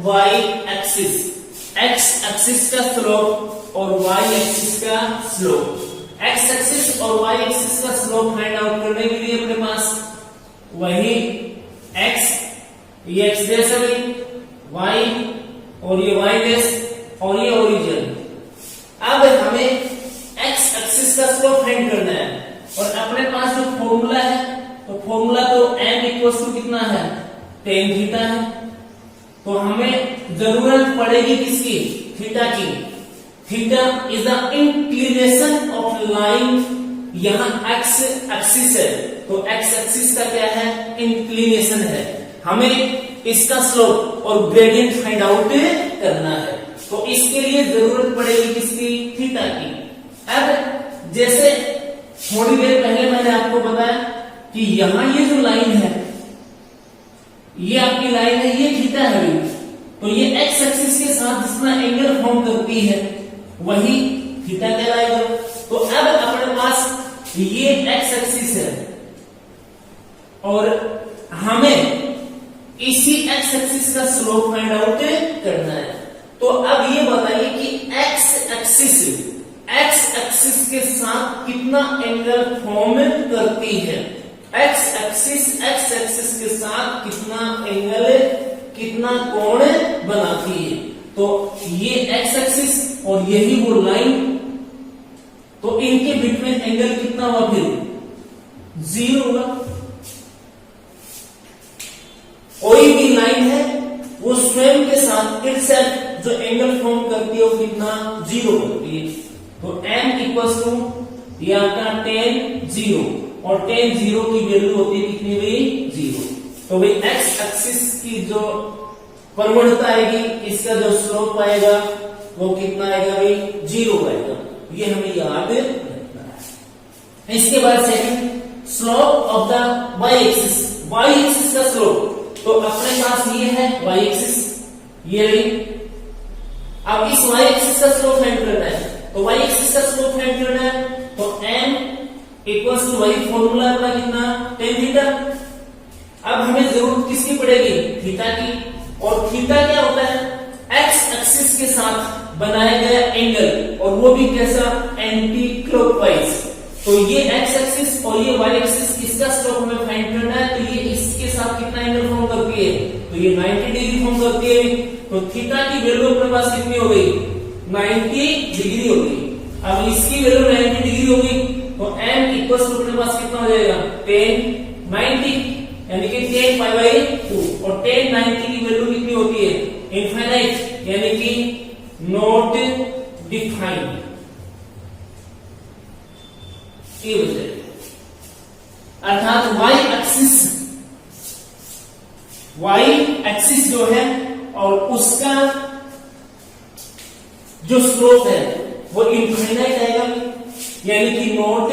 [SPEAKER 1] Y axis. X axis का स्लोप और वाई एक्सिस का स्लोप। एक्स एक्सिस और वाई एक्सिस का स्लोप फाइंड आउट करने के लिए अपने पास वही x, ये x डैश है y और ये y डैश और ये ओरिजिन। अब हमें x एक्सिस का स्लोप फाइंड करना है और अपने पास जो फॉर्मूला है, तो फॉर्मूला तो m इक्वल्स टू कितना है? tan थीटा है। तो हमें जरूरत पड़ेगी किसकी? थीटा की। Theta is the inclination of line. यहां x एक्सिस है तो x एक्सिस का क्या है? इंक्लिनेशन है। हमें इसका स्लोप और ग्रेडियंट फाइंड आउट करना है, तो इसके लिए जरूरत पड़ेगी किसकी? थीटा की। अब जैसे थोड़ी देर पहले मैंने आपको बताया कि यहां ये जो लाइन है, ये आपकी लाइन है, ये थीटा है, तो ये x एक्सिस के साथ जितना एंगल फॉर्म करती है वही थीटा कहलाएगा। तो अब अपने पास ये x एक्सिस है और हमें इसी x एक्सिस का स्लोप फाइंड आउट करना है। तो अब ये बताइए कि x एक्सिस के साथ कितना एंगल फॉर्म करती है? x एक्सिस के साथ कितना एंगल, कितना कोण बनाती है? तो ये x एक्सिस और यही वो लाइन, तो इनके बिटवीन एंगल कितना हुआ? फिर 0 होगा। कोई भी लाइन है वो स्वयं के साथ इटसेल्फ जो एंगल फॉर्म करती है वो कितना? 0 करती है। तो m इक्वल्स टू ये आपका tan 0 और tan 0 की वैल्यू होती है कितनी भाई? 0। तो भाई x एक्सिस की जो प्रवणता आएगी, इसका जो स्लोप आएगा वो कितना आएगा भाई? 0 आएगा। ये हमें याद रखना है। इसके बाद second, slope of the y axis. y axis का स्लोप तो अपने पास ये है y एक्सिस, ये रही। अब इस y एक्सिस का स्लोप फाइंड करना है, तो y एक्सिस का स्लोप फाइंड करना है तो m इक्वल्स टू वही फॉर्मूला अपना कितना? tan theta. अब हमें जरूरत किसकी पड़ेगी? थीटा की। और थीटा क्या होता है? x एक्सिस के साथ बनाया गया एंगल, और वो भी कैसा? Anti clockwise. तो ये x एक्सिस और ये y एक्सिस, इसका स्लोप हमें फाइंड करना है। तो ये इसके साथ कितना एंगल फॉर्म करती है? तो ये 90 डिग्री फॉर्म करती है। तो थीटा की वैल्यू अपने पास कितनी हो गई? 90 डिग्री हो गई। अब इसकी वैल्यू 90 डिग्री हो गई तो m इक्वल्स टू अपने पास कितना हो जाएगा? tan 90 यानी कि tan पाई बाई 2। और tan 90 की वैल्यू कितनी होती है? इनफाइनाइट, यानी कि नॉट डिफाइंड। ये हो जाएगा। अर्थात y एक्सिस जो है और उसका जो स्लोप है वो इनफाइनाइट आएगा, यानी कि नॉट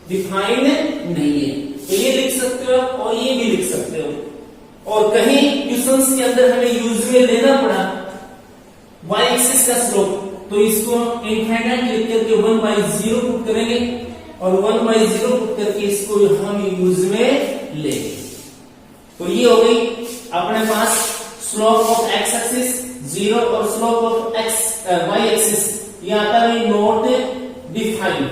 [SPEAKER 1] डिफाइंड नहीं है। तो ये लिख सकते हो और ये भी लिख सकते हो। और कहीं क्वेश्चंस के अंदर हमें यूज में लेना पड़ा y एक्सिस का स्लोप, तो इसको इनफाइनाइट लिख करके 1/0 पुट करेंगे और 1/0 पुट करके इसको हम यूज में लेंगे। तो ये हो गई अपने पास स्लोप ऑफ x एक्सिस 0 और स्लोप ऑफ y एक्सिस ये आता है नॉट डिफाइंड,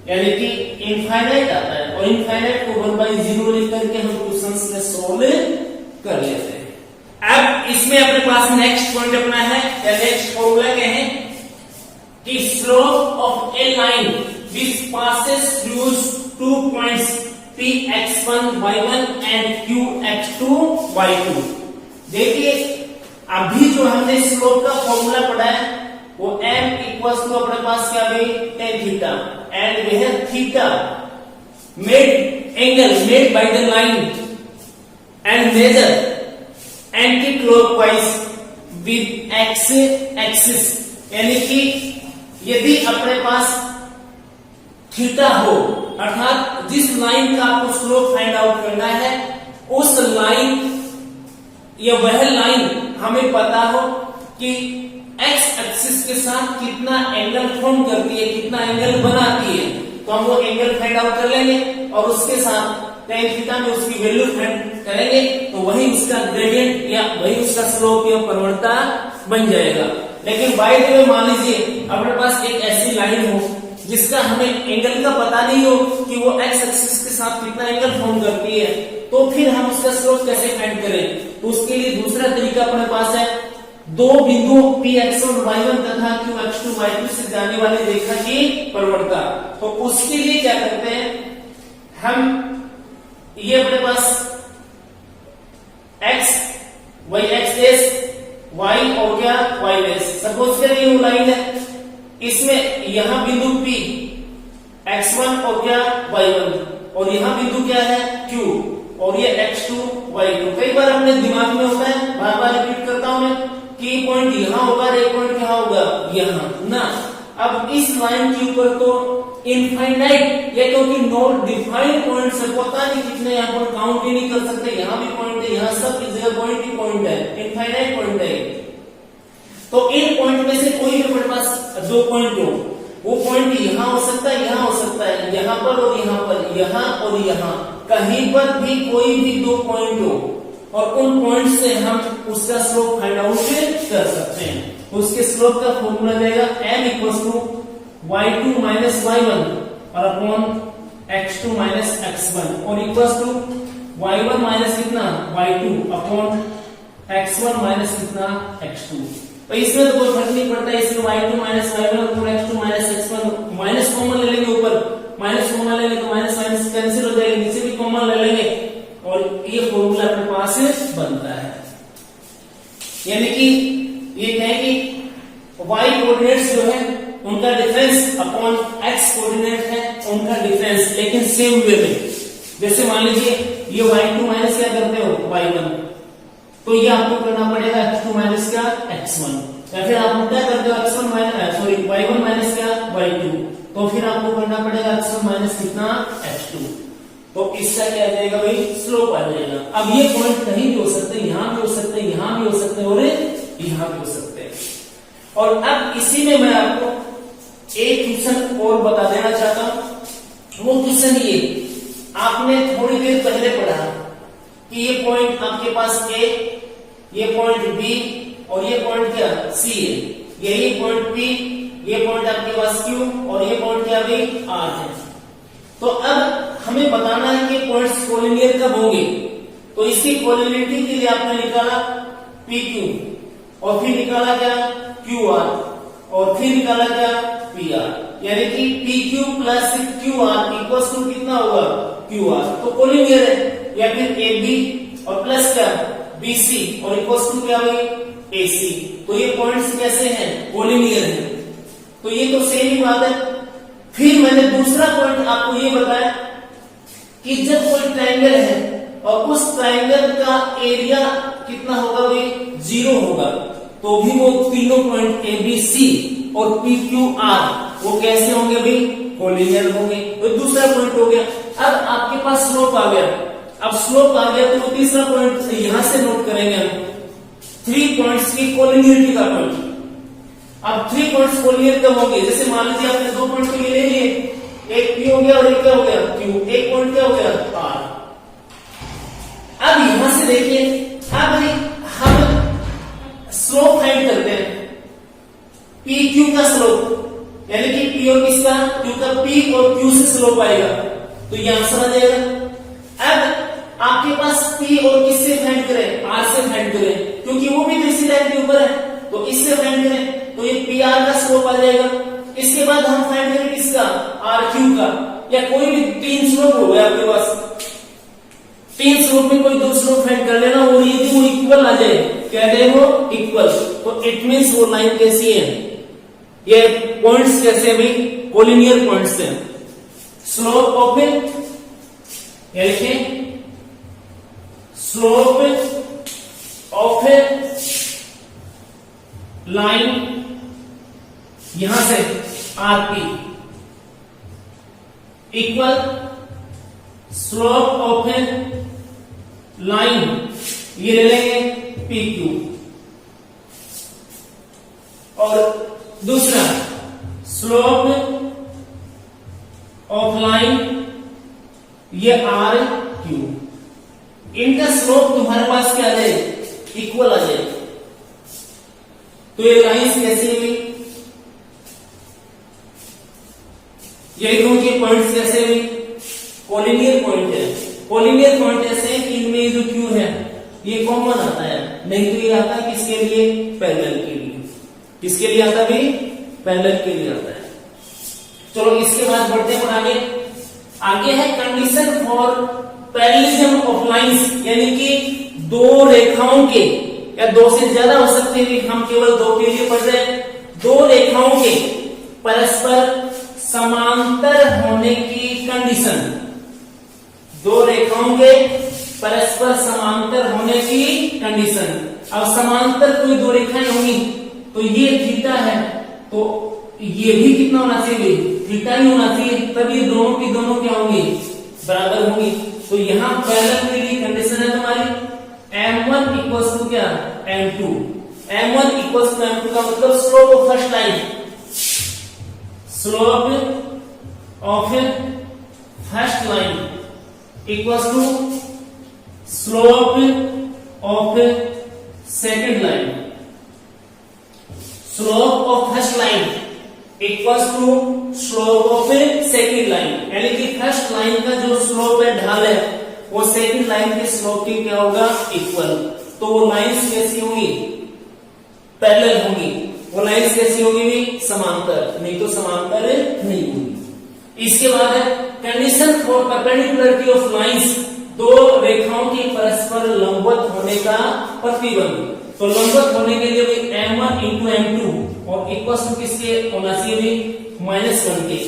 [SPEAKER 1] यानी कि इनफाइनाइट आता है। और इनफाइनाइट को 1/0 लिख करके हम क्वेश्चंस में सॉल्व कर लेते हैं। अब इसमें अपने पास नेक्स्ट पॉइंट अपना है या नेक्स्ट फॉर्मूला क्या है कि slope of A line which passes through 2 points Px1 y1 and Qx2 y2। देखिए अभी जो हमने स्लोप का फॉर्मूला पढ़ा है वो m इक्वल्स टू अपने पास क्या भाई tan थीटा एंड वह theta made angle made by the line and measure anticlockwise with x axis, यानी कि यदि अपने पास थीटा हो अर्थात जिस लाइन का आपको स्लोप फाइंड आउट करना है उस लाइन या वह लाइन हमें पता हो कि x एक्सिस के साथ कितना एंगल फॉर्म करती है, कितना एंगल बनाती है, तो हम वो एंगल फाइंड आउट कर लेंगे और उसके साथ tan थीटा में उसकी वैल्यू फाइंड करेंगे तो वही उसका ग्रेडियंट या वही उसका स्लोप या प्रवणता बन जाएगा। लेकिन बाय द वे मान लीजिए अपने पास एक ऐसी लाइन हो जिसका हमें एंगल का पता नहीं हो कि वो x एक्सिस के साथ कितना एंगल फॉर्म करती है, तो फिर हम उसका स्लोप कैसे फाइंड करें। तो उसके लिए दूसरा तरीका अपने पास है, दो बिंदुओं Px1 y1 तथा Qx2 y2 से जाने वाली रेखा की प्रवणता। तो उसके लिए क्या करते हैं हम, ये अपने पास x y एक्स y और क्या y डैश, सपोज करिए वो लाइन है, इसमें यहां बिंदु P x1 और क्या y1 और यहां बिंदु क्या है Q और ये x2 y2। कई बार अपने दिमाग में होता है, बार बार रिपीट करता हूं मैं कि पॉइंट यहां होगा और एक पॉइंट कहां होगा यहां ना। अब इस लाइन के ऊपर तो इनफाइनाइट या क्योंकि नॉट डिफाइंड पॉइंट से पता नहीं कितने यहाँ पर काउंट ही नहीं कर सकते, यहां भी पॉइंट है, यहां सब इस जगह पॉइंट ही पॉइंट है, इनफाइनाइट पॉइंट है। तो इन पॉइंट में से कोई भी हमारे पास दो पॉइंट हो, वो पॉइंट यहां हो सकता है, यहां हो सकता है, यहां पर और यहां पर, यहां और यहां, कहीं पर भी कोई भी दो पॉइंट हो और उन पॉइंट से हम उसका स्लोप फाइंड आउट कर सकते हैं। उसके स्लोप का फॉर्मूला जाएगा m equals to y2 minus y1 और अपॉन x2 माइनस x1 और इक्वल्स टू y1 माइनस कितना y2 अपॉन x1 माइनस कितना x2। तो इसमें तो कोई फर्क नहीं पड़ता है, इसमें y2 माइनस y1 और x2 minus x1 minus common ले लेंगे, ऊपर माइनस कॉमन ले लेंगे तो माइनस माइनस कैंसिल हो जाएगा, नीचे भी कॉमन ले लेंगे और ये फॉर्मूला अपने पास बनता है। यानी कि ये कहें कि y कोऑर्डिनेट्स जो है उनका डिफरेंस अपॉन x कोऑर्डिनेट है उनका डिफरेंस, लेकिन सेम वे में। जैसे मान लीजिए ये y2 माइनस क्या करते हो y1, तो ये आपको करना पड़ेगा x2 माइनस क्या x1, या फिर आप क्या करते हो x1 minus sorry y1 minus क्या y2, तो फिर आपको करना पड़ेगा x1 माइनस कितना x2। तो इसका क्या आ जाएगा भाई स्लोप आ जाएगा। अब ये पॉइंट कहीं भी हो सकते हैं, यहां भी हो सकते हैं, यहां भी हो सकते हैं और यहां भी हो सकते हैं। और अब इसी में मैं आपको एक क्वेश्चन और बता देना चाहता हूं। वो क्वेश्चन ये आपने थोड़ी देर पहले पढ़ा कि ये पॉइंट आपके पास A, ये पॉइंट B और ये पॉइंट क्या C है, यही पॉइंट P, ये पॉइंट आपके पास Q और ये पॉइंट क्या भाई R है। तो अब हमें बताना है कि पॉइंट्स कोलिनियर कब होंगे। तो इसकी कोलिनियरिटी के लिए आपने निकाला PQ और फिर निकाला क्या QR और फिर निकाला क्या PR, यानी कि PQ plus QR equals to कितना होगा QR, तो कोलिनियर है। या फिर AB और प्लस क्या BC और इक्वल्स टू क्या भाई AC, तो ये पॉइंट्स कैसे हैं कोलिनियर है। तो ये तो सेम ही बात है। फिर मैंने दूसरा पॉइंट आपको ये बताया कि जब कोई ट्रायंगल है और उस ट्रायंगल का एरिया कितना होगा भाई 0 होगा, तो भी वो तीनों पॉइंट ए बी सी और पी क्यू आर वो कैसे होंगे भाई कोलिनियर होंगे। तो दूसरा पॉइंट हो गया। अब आपके पास स्लोप आ गया, अब स्लोप आ गया तो तीसरा पॉइंट यहां से नोट करेंगे हम 3 पॉइंट्स की कोलिनियरिटी का पॉइंट। अब 3 पॉइंट्स कोलिनियर कब होंगे, जैसे मान लीजिए आपने 2 पॉइंट तो ये ले लिए, एक पी हो गया और एक क्या हो गया क्यू, एक पॉइंट क्या हो गया आर। अब यहां से देखिए, अब हम स्लोप फाइंड करते हैं, पी क्यू का स्लोप, यानी कि पी और किसका क्यू का, पी और क्यू से स्लोप आएगा, तो ये आंसर आ जाएगा। अब आपके पास पी और किससे फाइंड करें, आर से फाइंड करें, क्योंकि वो भी इसी लाइन के ऊपर है, तो इससे फाइंड करें, तो ये पी आर का स्लोप आ जाएगा। इसके बाद हम फाइंड करें किसका, आर क्यू का, या कोई भी 3 स्लोप हो गए आपके पास, 3 स्लोप में कोई 2 स्लोप फाइंड कर लेना, और यदि वो इक्वल आ जाए, क्या जाए वो इक्वल, तो इट मींस वो लाइन कैसी है, ये पॉइंट्स कैसे भाई कोलिनियर पॉइंट्स हैं। स्लोप ऑफ ए, ये लिखें स्लोप ऑफ ए लाइन, यहां से R P equal slope of A line, ये ले लेंगे पी क्यू, और दूसरा स्लोप ऑफ लाइन ये आर क्यू, इनका स्लोप तुम्हारे पास क्या आ जाए इक्वल आ जाए। तो ये लाइंस कैसी हुई, ये दोनों पॉइंट्स कैसे हुई कोलिनियर पॉइंट है। कोलिनियर पॉइंट ऐसे है कि इनमें जो क्यू है ये कॉमन आता है, नहीं तो ये आता है किसके लिए पैरेलल के लिए, किसके लिए आता है भाई पैरेलल के लिए आता है। चलो इसके बाद बढ़ते हैं आगे। आगे है condition for parallelism of lines, यानी कि 2 रेखाओं के, या 2 से ज्यादा हो सकते हैं, हम केवल 2 के लिए पढ़ रहे हैं, 2 रेखाओं के परस्पर समांतर होने की कंडीशन, 2 रेखाओं के परस्पर समांतर होने की कंडीशन। अब समांतर कोई 2 रेखाएं होंगी, तो ये थीटा है, तो ये भी कितना होना चाहिए थीटा ही होना चाहिए, तभी दोनों की दोनों क्या होंगी बराबर होंगी। तो यहां पैरेलल के लिए कंडीशन है तुम्हारी m1 इक्वल्स टू क्या m2, m1 equals to m2 का मतलब slope of first line, slope of first line equals to slope of second line, slope of first line equals to slope of second line, यानी कि first line का जो slope है ढाल है वो सेकंड लाइन के स्लोप के क्या होगा इक्वल। तो वो लाइंस कैसी होंगी पैरेलल होंगी, वो लाइंस कैसी होंगी भी समांतर, नहीं तो समांतर नहीं होगी। इसके बाद है condition for perpendicularity of lines, 2 रेखाओं के परस्पर लंबवत होने का प्रतिबंध। तो लंबवत होने के लिए भी m1 इंटू m2 और इक्वल्स टू किसके होना चाहिए भी -1 के।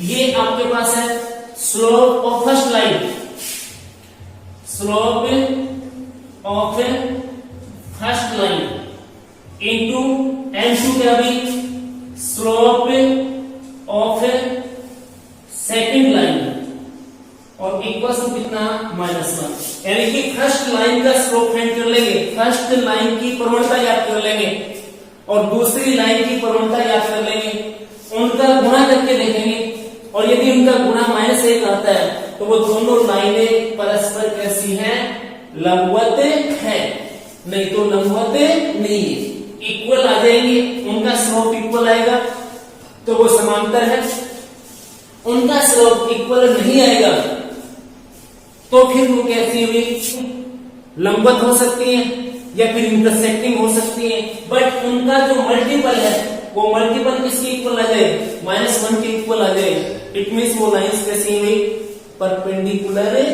[SPEAKER 1] ये आपके पास है slope of first line, slope of first line into m2 क्या भी स्लोप ऑफ सेकंड लाइन और इक्वल्स टू कितना -1, यानी कि फर्स्ट लाइन का स्लोप फाइंड कर लेंगे, फर्स्ट लाइन की प्रवणता याद कर लेंगे और दूसरी लाइन की प्रवणता याद कर लेंगे, उनका गुणा करके देखेंगे, और यदि उनका गुणा -1 आता है तो वो दोनों लाइनें परस्पर कैसी हैं लंबवत है, नहीं तो लंबवत नहीं है, इक्वल आ जाएंगे, उनका स्लोप इक्वल आएगा तो वो समांतर है, उनका स्लोप इक्वल नहीं आएगा तो फिर वो कैसी हुई लंबवत हो सकती है या फिर इंटरसेक्टिंग हो सकती है, बट उनका जो मल्टीपल है वो मल्टीपल किसके इक्वल आ जाए -1 के इक्वल आ जाए। इट मींस वो लाइंस कैसी हुई परपेंडिकुलर है।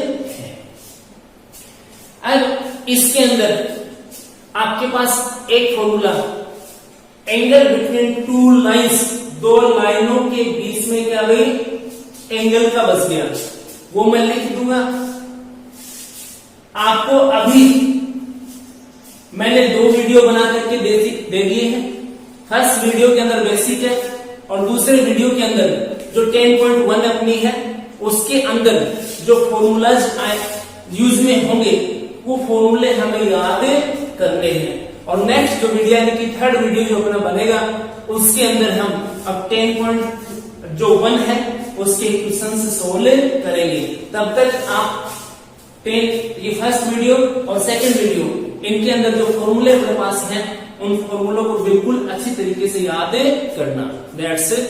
[SPEAKER 1] अब इसके अंदर आपके पास एक फॉर्मूला एंगल बिटवीन 2 लाइंस, 2 लाइनों के बीच में क्या हुई एंगल का बच गया। वो मैं लिख दूंगा। आपको अभी मैंने 2 वीडियो बना करके दे दिए हैं। फर्स्ट वीडियो के अंदर बेसिक है और दूसरे वीडियो के अंदर जो 10.1 अपनी है उसके अंदर जो फॉर्मूलाज यूज में होंगे वो फॉर्मूले हमें याद करने हैं। और नेक्स्ट जो वीडियो यानी कि थर्ड वीडियो जो अपना बनेगा उसके अंदर हम अब 10.1 है उसके क्वेश्चन सोल्व करेंगे। तब तक आप ये फर्स्ट वीडियो और सेकंड वीडियो इनके अंदर जो फॉर्मूले अपने पास हैं उन फॉर्मूलों को बिल्कुल अच्छी तरीके से याद करना। That's it.